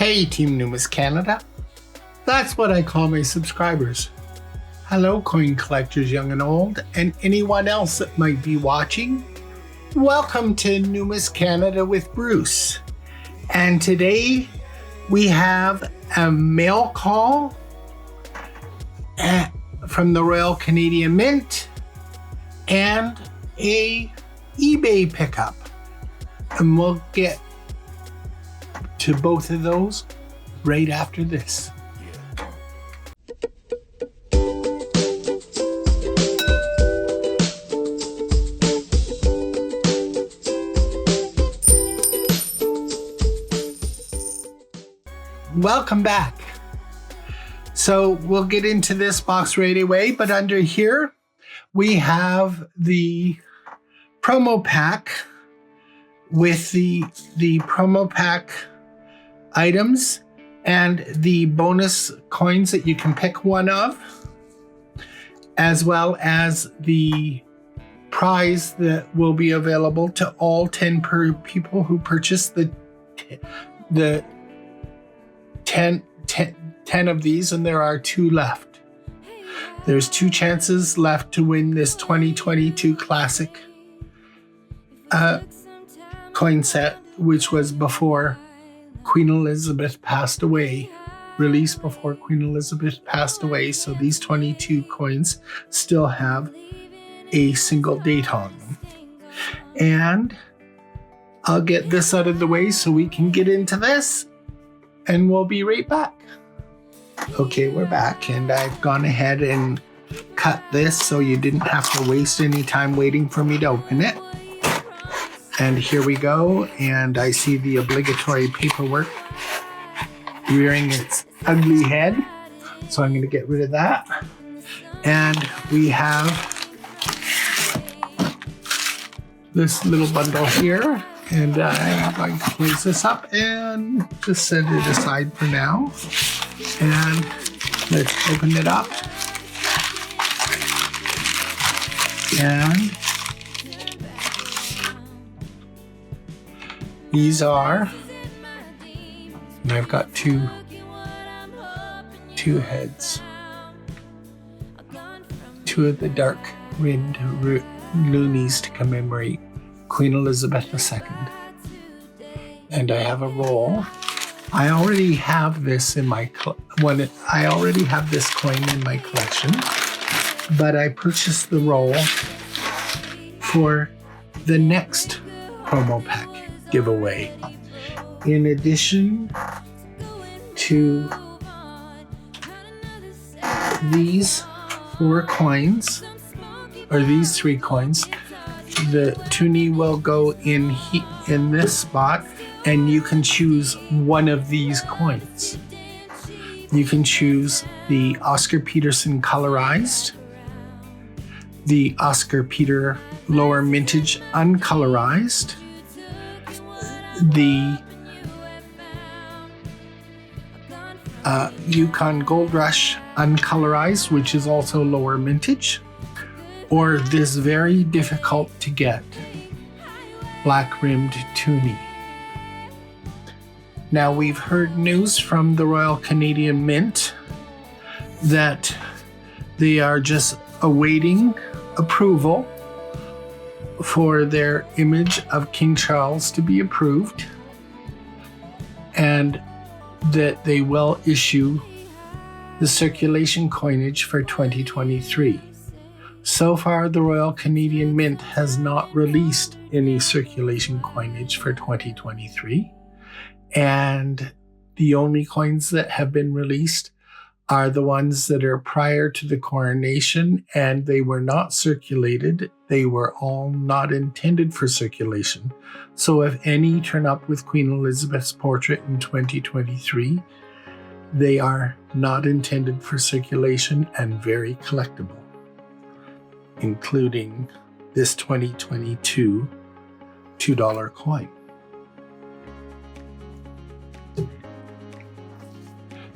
Hey Team Numis Canada, that's what I call my subscribers. Hello coin collectors young and old, and anyone else that might be watching. Welcome to Numis Canada with Bruce. And today we have a mail call from the Royal Canadian Mint and a eBay pickup. And we'll get to both of those right after this. Welcome back. So we'll get into this box right away, but under here we have the promo pack with the promo pack items and the bonus coins that you can pick one of, as well as the prize that will be available to all 10 people who purchase the 10 of these, and there are 2 left. There's 2 chances left to win this 2022 classic coin set, which was before Queen Elizabeth passed away, released before Queen Elizabeth passed away. So these 22 coins still have a single date on them. And I'll get this out of the way so we can get into this, and we'll be right back. Okay, we're back, and I've gone ahead and cut this so you didn't have to waste any time waiting for me to open it. And here we go, and I see the obligatory paperwork rearing its ugly head, so I'm going to get rid of that. And we have this little bundle here, and I'm going to close this up and just set it aside for now. And let's open it up. And these are, and I've got two heads. 2 of the dark rimmed loonies to commemorate Queen Elizabeth II. And I have a roll. I already have this in my I already have this coin in my collection, but I purchased the roll for the next promo pack giveaway. In addition to these 4 coins, or these 3 coins, the toonie will go in this spot, and you can choose one of these coins. You can choose the Oscar Peterson colorized, the Oscar Peter lower mintage uncolorized, the Yukon Gold Rush uncolorized, which is also lower mintage, or this very difficult to get black rimmed toonie. Now, we've heard news from the Royal Canadian Mint that they are just awaiting approval for their image of King Charles to be approved, and that they will issue the circulation coinage for 2023. So far, the Royal Canadian Mint has not released any circulation coinage for 2023, and the only coins that have been released are the ones that are prior to the coronation, and they were not circulated. They were all not intended for circulation. So if any turn up with Queen Elizabeth's portrait in 2023, they are not intended for circulation and very collectible, including this 2022 $2 coin.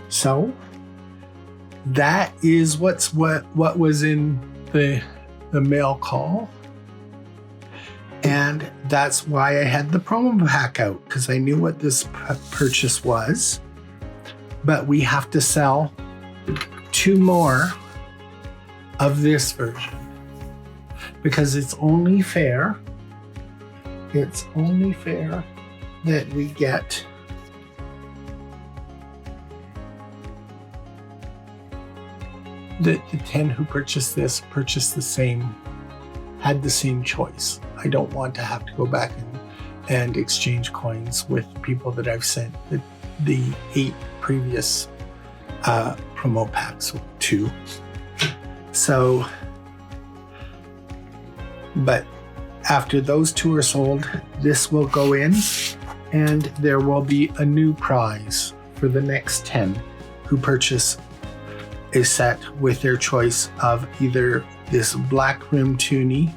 So that is what was in the mail call, and that's why I had the promo pack out, because I knew what this purchase was, but we have to sell 2 more of this version because it's only fair. It's only fair that we get the 10 who purchased this had the same choice. I don't want to have to go back and exchange coins with people that I've sent the 8 previous promo packs to. So, but after those 2 are sold, this will go in and there will be a new prize for the next 10 who purchase a set with their choice of either this Black Rim Toonie,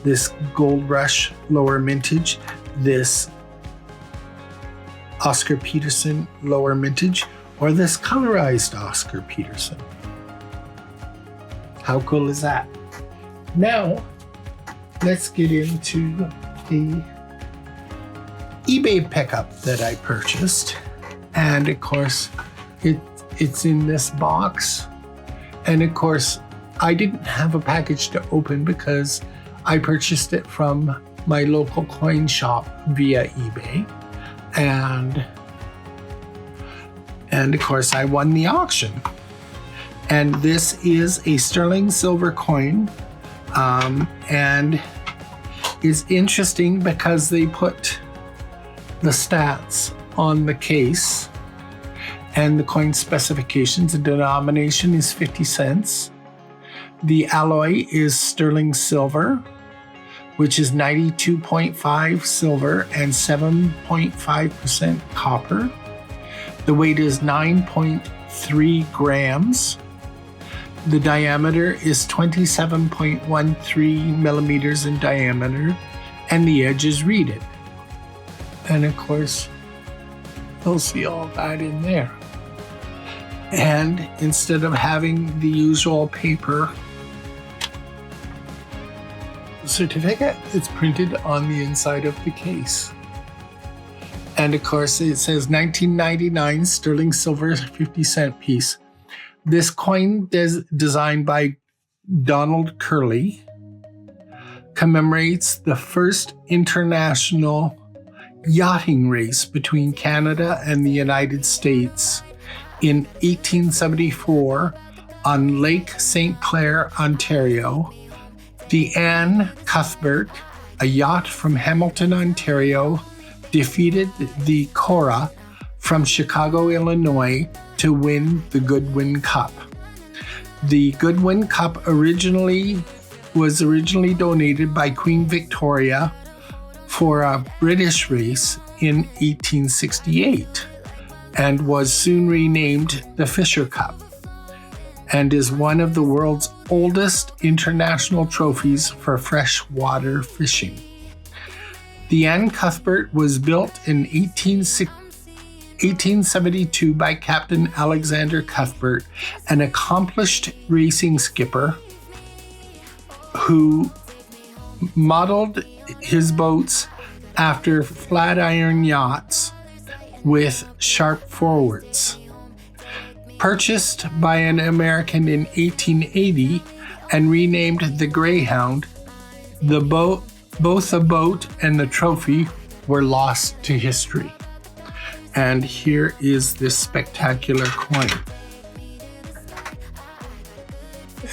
this Gold Rush Lower Mintage, this Oscar Peterson Lower Mintage, or this colorized Oscar Peterson. How cool is that? Now, let's get into the eBay pickup that I purchased. And of course, it's in this box. And of course, I didn't have a package to open because I purchased it from my local coin shop via eBay. And of course, I won the auction. And this is a sterling silver coin. And it's interesting because they put the stats on the case and the coin specifications. The denomination is 50 cents. The alloy is sterling silver, which is 92.5 silver and 7.5% copper. The weight is 9.3 grams. The diameter is 27.13 millimeters in diameter, and the edge is reeded. And of course, you'll see all that in there. And instead of having the usual paper certificate, it's printed on the inside of the case. And of course, it says 1999 sterling silver 50-cent piece. This coin is designed by Donald Curley, commemorates the first international yachting race between Canada and the United States in 1874 on Lake St. Clair, Ontario. The Anne Cuthbert, a yacht from Hamilton, Ontario, defeated the Cora from Chicago, Illinois, to win the Goodwin Cup. The Goodwin Cup was originally donated by Queen Victoria for a British race in 1868 and was soon renamed the Fisher Cup and is one of the world's oldest international trophies for freshwater fishing. The Anne Cuthbert was built in 1872 by Captain Alexander Cuthbert, an accomplished racing skipper who modeled his boats after flat-iron yachts with sharp forwards. Purchased by an American in 1880 and renamed the Greyhound, both the boat and the trophy were lost to history. And here is this spectacular coin.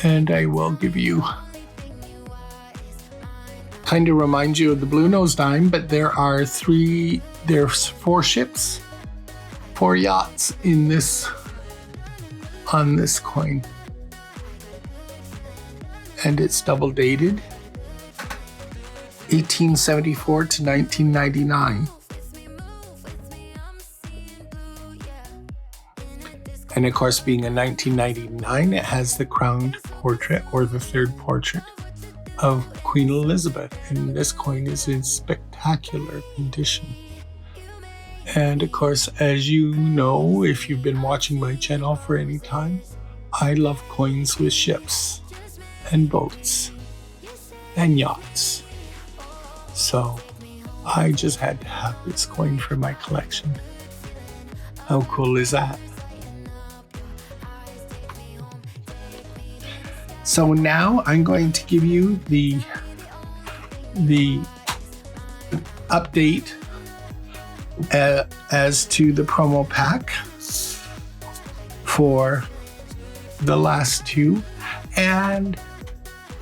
And I will give you, kind of remind you of the Blue Nose Dime, but there's 4 ships, 4 yachts on this coin. And it's double dated, 1874 to 1999. And of course, being a 1999, it has the crowned portrait, or the 3rd portrait, of Queen Elizabeth. And this coin is in spectacular condition. And of course, as you know, if you've been watching my channel for any time, I love coins with ships and boats and yachts. So I just had to have this coin for my collection. How cool is that? So now I'm going to give you the update as to the promo pack for the last two, and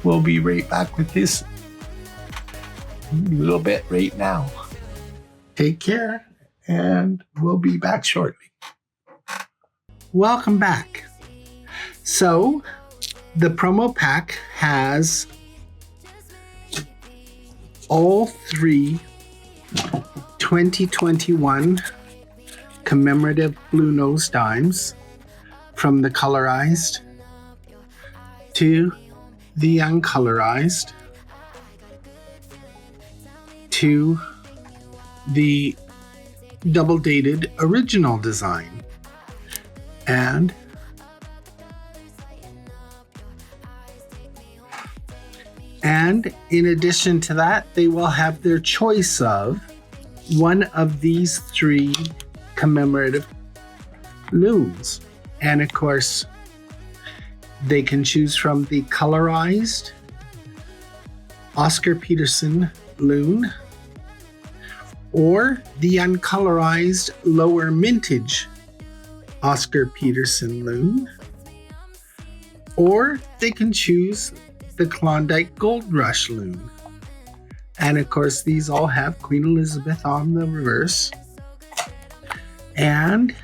we'll be right back with this little bit right now. Take care, and we'll be back shortly. Welcome back. So the promo pack has all three 2021 commemorative blue nose dimes, from the colorized to the uncolorized to the double dated original design. And in addition to that, they will have their choice of one of these three commemorative loons. And of course, they can choose from the colorized Oscar Peterson loon or the uncolorized lower mintage Oscar Peterson loon, or they can choose the Klondike Gold Rush loon. And of course, these all have Queen Elizabeth on the reverse. And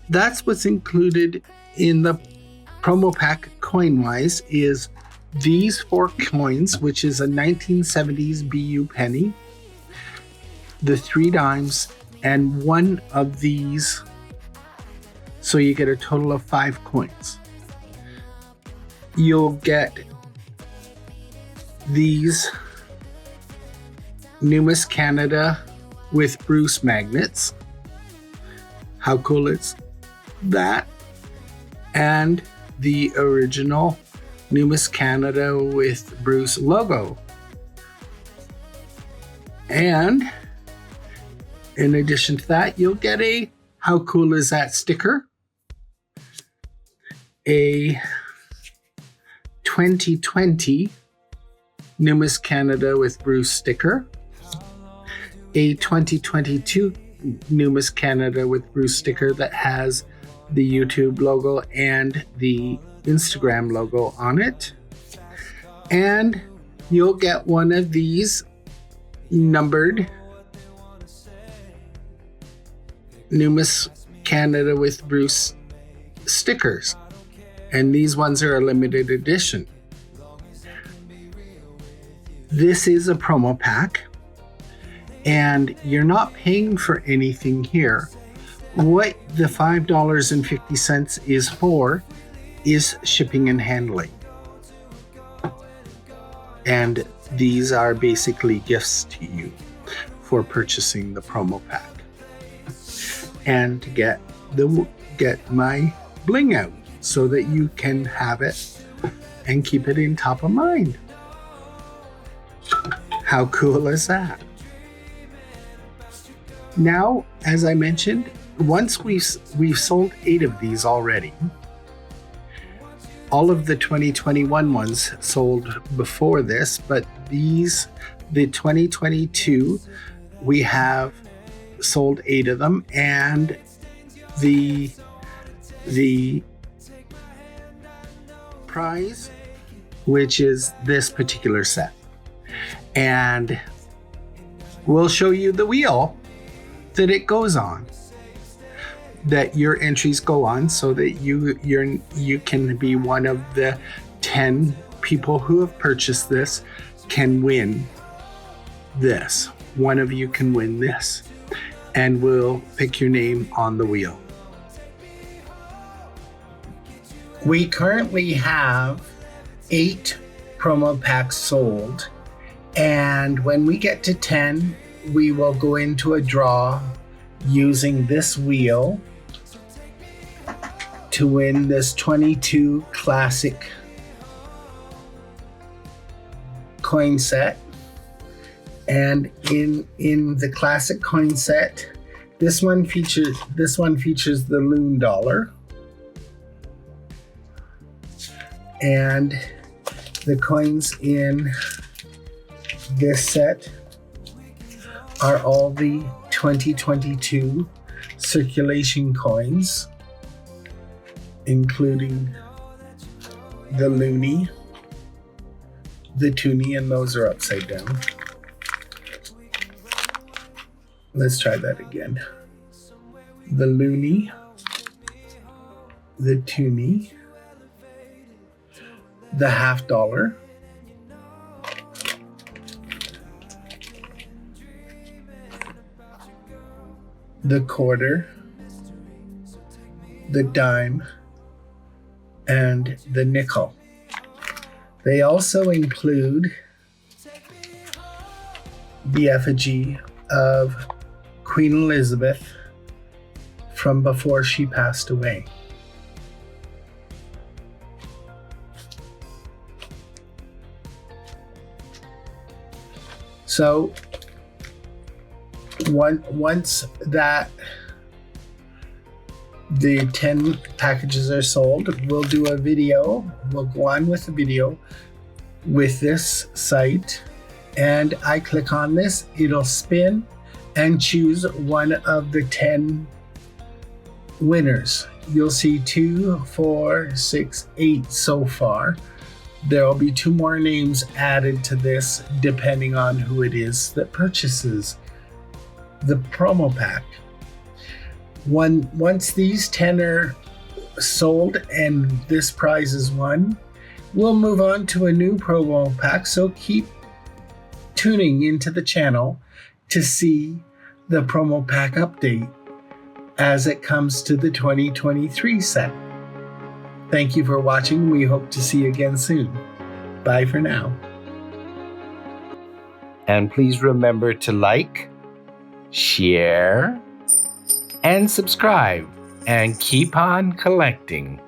that's what's included in the promo pack coin-wise, is these 4 coins, which is a 1970s BU penny, the 3 dimes, and 1 of these. So you get a total of 5 coins. You'll get these Numis Canada with Bruce magnets. How cool is that? And the original Numis Canada with Bruce logo. And in addition to that, you'll get a How Cool Is That sticker, a 2020 Numis Canada with Bruce sticker, a 2022 Numis Canada with Bruce sticker that has the YouTube logo and the Instagram logo on it. And you'll get one of these numbered Numis Canada with Bruce stickers. And these ones are a limited edition. This is a promo pack, and you're not paying for anything here. What the $5.50 is for is shipping and handling. And these are basically gifts to you for purchasing the promo pack. And to get my bling out so that you can have it and keep it in top of mind. How cool is that? Now, as I mentioned, once we've sold 8 of these already. All of the 2021 ones sold before this, but these, the 2022, we have sold 8 of them, and the prize, which is this particular set. And we'll show you the wheel that it goes on, that your entries go on, so that you can be one of the 10 people who have purchased this can win this. One of you can win this, and we'll pick your name on the wheel. We currently have 8 promo packs sold, and when we get to 10, we will go into a draw using this wheel to win this 22 classic coin set. And in the classic coin set, this one features the Loon dollar. And the coins in this set are all the 2022 circulation coins, including the Loonie, the Toonie, and those are upside down. Let's try that again. The Loonie, the Toonie, the $50, the quarter, the dime, and the nickel. They also include the effigy of Queen Elizabeth from before she passed away. So once that the 10 packages are sold, we'll do a video. We'll go on with the video with this site, and I click on this, it'll spin and choose one of the 10 winners. You'll see 2, 4, 6, 8 so far. There will be 2 more names added to this depending on who it is that purchases the promo pack. Once these 10 are sold and this prize is won, we'll move on to a new promo pack, so keep tuning into the channel to see the promo pack update as it comes to the 2023 set. Thank you for watching. We hope to see you again soon. Bye for now. And please remember to like, share, and subscribe, and keep on collecting.